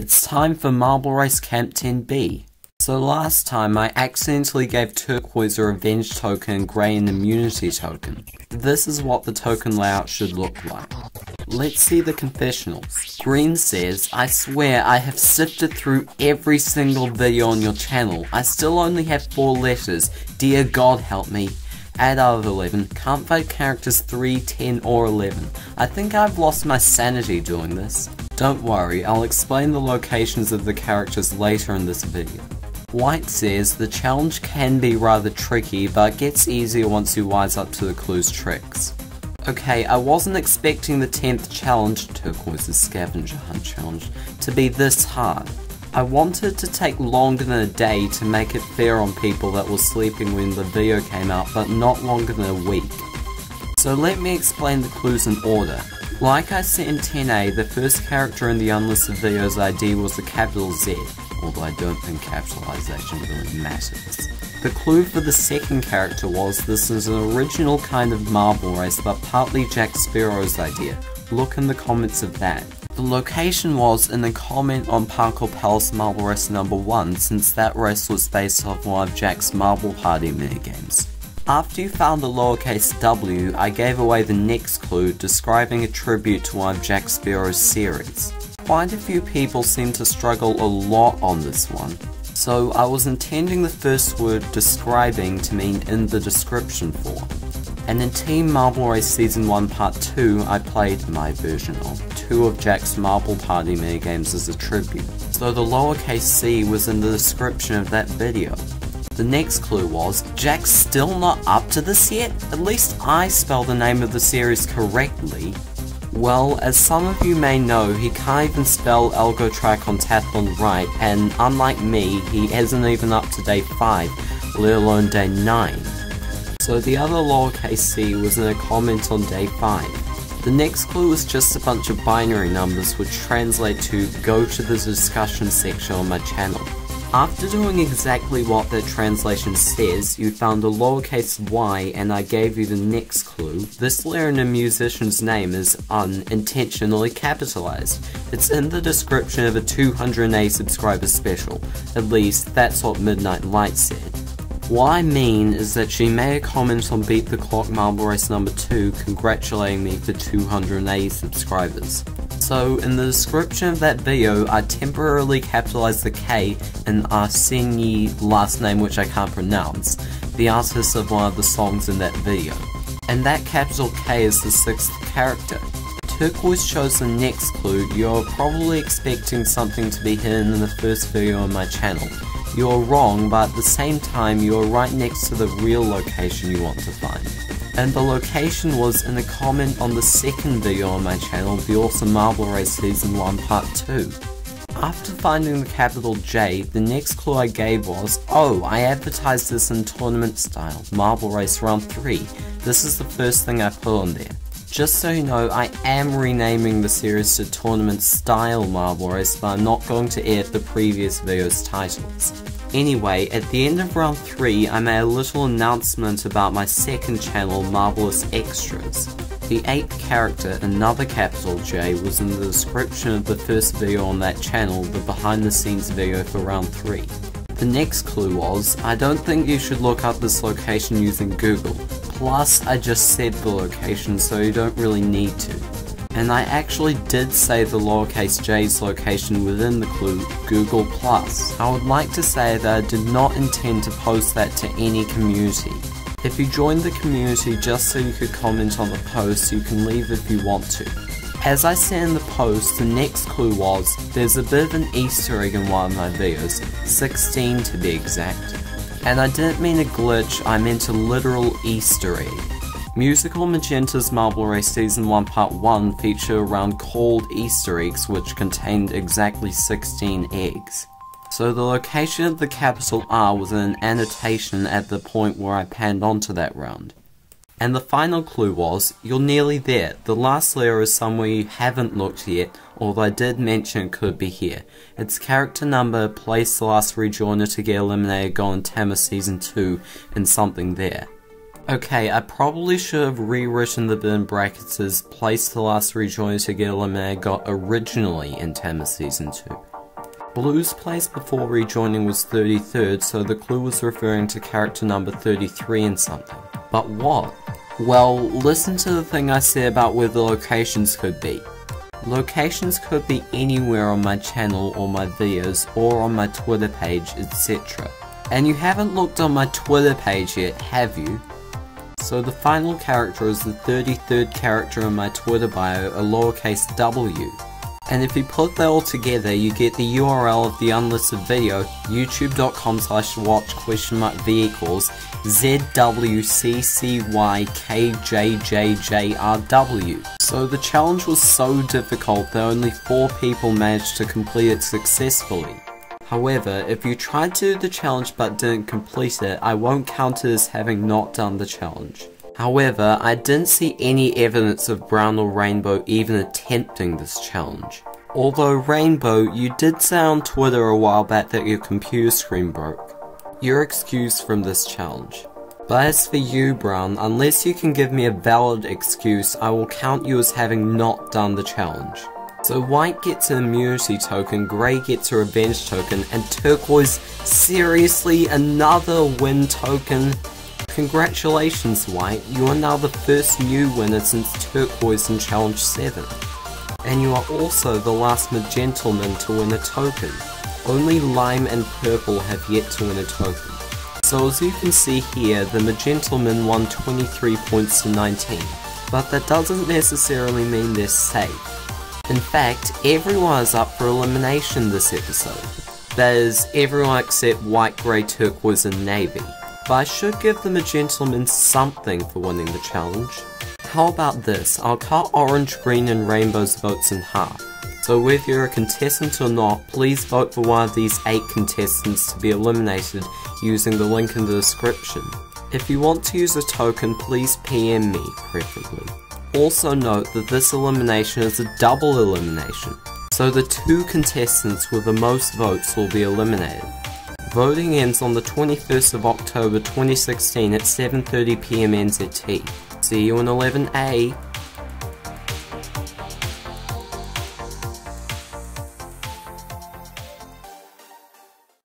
It's time for Marble Race Camp 10B. So last time I accidentally gave Turquoise a revenge token and Grey an immunity token. This is what the token layout should look like. Let's see the confessionals. Green says, I swear I have sifted through every single video on your channel. I still only have 4 letters. Dear God help me. 8 out of 11. Can't fight characters 3, 10 or 11. I think I've lost my sanity doing this. Don't worry, I'll explain the locations of the characters later in this video. White says, the challenge can be rather tricky, but gets easier once you wise up to the clue's tricks. Okay, I wasn't expecting the 10th challenge, Turquoise's scavenger hunt challenge, to be this hard. I wanted to take longer than a day to make it fair on people that were sleeping when the video came out, but not longer than a week. So let me explain the clues in order. Like I said in 10A, the first character in the unlisted video's ID was the capital Z, although I don't think capitalization really matters. The clue for the second character was this is an original kind of marble race, but partly Jack Sparrow's idea. Look in the comments of that. The location was in a comment on Parkour Palace Marble Race number 1, since that race was based off one of Jack's Marble Party minigames. After you found the lowercase w, I gave away the next clue describing a tribute to one of Jack Sparrow's series. Quite a few people seem to struggle a lot on this one, so I was intending the first word describing to mean in the description for. And in Team Marble Race Season 1 Part 2, I played my version of 2 of Jack's Marble Party minigames as a tribute, so the lowercase c was in the description of that video. The next clue was, Jack's still not up to this yet? At least I spelled the name of the series correctly. Well, as some of you may know, he can't even spell Algo Tricontathlon right, and unlike me, he isn't even up to day 5, let alone day 9. So the other lowercase c was in a comment on day 5. The next clue was just a bunch of binary numbers which translate to go to the discussion section on my channel. After doing exactly what that translation says, you found a lowercase y and I gave you the next clue. This letter in a musician's name is unintentionally capitalized. It's in the description of a 200A subscriber special. At least, that's what Midnight Light said. What I mean is that she made a comment on Beat the Clock Marble Race number 2 congratulating me for 280 subscribers. So in the description of that video, I temporarily capitalized the K in Arseni last name which I can't pronounce, the artist of one of the songs in that video. And that capital K is the 6th character. Turquoise chose the next clue. You're probably expecting something to be hidden in the first video on my channel. You're wrong, but at the same time you're right next to the real location you want to find. And the location was in a comment on the second video on my channel, The Awesome Marble Race Season 1 Part 2. After finding the capital J, the next clue I gave was, oh, I advertised this in tournament style, Marble Race Round 3. This is the first thing I put on there. Just so you know, I am renaming the series to Tournament Style Marble Race, but I'm not going to edit the previous video's titles. Anyway, at the end of round 3, I made a little announcement about my second channel, Marvelous Extras. The 8th character, another capital J, was in the description of the first video on that channel, the behind the scenes video for round 3. The next clue was, I don't think you should look up this location using Google. Plus, I just said the location, so you don't really need to. And I actually did say the lowercase j's location within the clue, Google+. I would like to say that I did not intend to post that to any community. If you joined the community just so you could comment on the post, you can leave if you want to. As I said in the post, the next clue was, there's a bit of an Easter egg in one of my videos, 16 to be exact. And I didn't mean a glitch, I meant a literal Easter egg. Musical Magenta's Marble Race Season 1 Part 1 featured a round called Easter eggs which contained exactly 16 eggs. So the location of the capital R was in an annotation at the point where I panned onto that round. And the final clue was, you're nearly there. The last layer is somewhere you haven't looked yet, although I did mention it could be here. It's character number, place the last rejoiner to get eliminated, go on Tama Season 2, and something there. Okay, I probably should have rewritten the bit in brackets as place the last rejoiner to get eliminated got originally in Tama Season 2. Blue's place before rejoining was 33rd, so the clue was referring to character number 33 and something. But what? Well, listen to the thing I said about where the locations could be. Locations could be anywhere on my channel or my videos or on my Twitter page, etc. And you haven't looked on my Twitter page yet, have you? So the final character is the 33rd character in my Twitter bio, a lowercase w. And if you put that all together, you get the URL of the unlisted video, youtube.com/watch?v ZWCCYKJJJRW. So the challenge was so difficult that only 4 people managed to complete it successfully. However, if you tried to do the challenge but didn't complete it, I won't count it as having not done the challenge. However, I didn't see any evidence of Brown or Rainbow even attempting this challenge. Although Rainbow, you did say on Twitter a while back that your computer screen broke. You're excused from this challenge. But as for you, Brown, unless you can give me a valid excuse, I will count you as having not done the challenge. So White gets an immunity token, Grey gets a revenge token, and Turquoise, seriously, another win token? Congratulations, White, you are now the first new winner since Turquoise in Challenge 7. And you are also the last Magentleman to win a token. Only Lime and Purple have yet to win a token. So as you can see here, the Magentleman won 23 points to 19. But that doesn't necessarily mean they're safe. In fact, everyone is up for elimination this episode. That is, everyone except White, Grey, Turquoise and Navy. But I should give the Magentleman something for winning the challenge. How about this? I'll cut Orange, Green and Rainbow's votes in half. So whether you're a contestant or not, please vote for one of these 8 contestants to be eliminated using the link in the description. If you want to use a token, please PM me, preferably. Also note that this elimination is a double elimination, so the 2 contestants with the most votes will be eliminated. Voting ends on the 21st of October 2016 at 7:30 PM NZT. See you in 11A.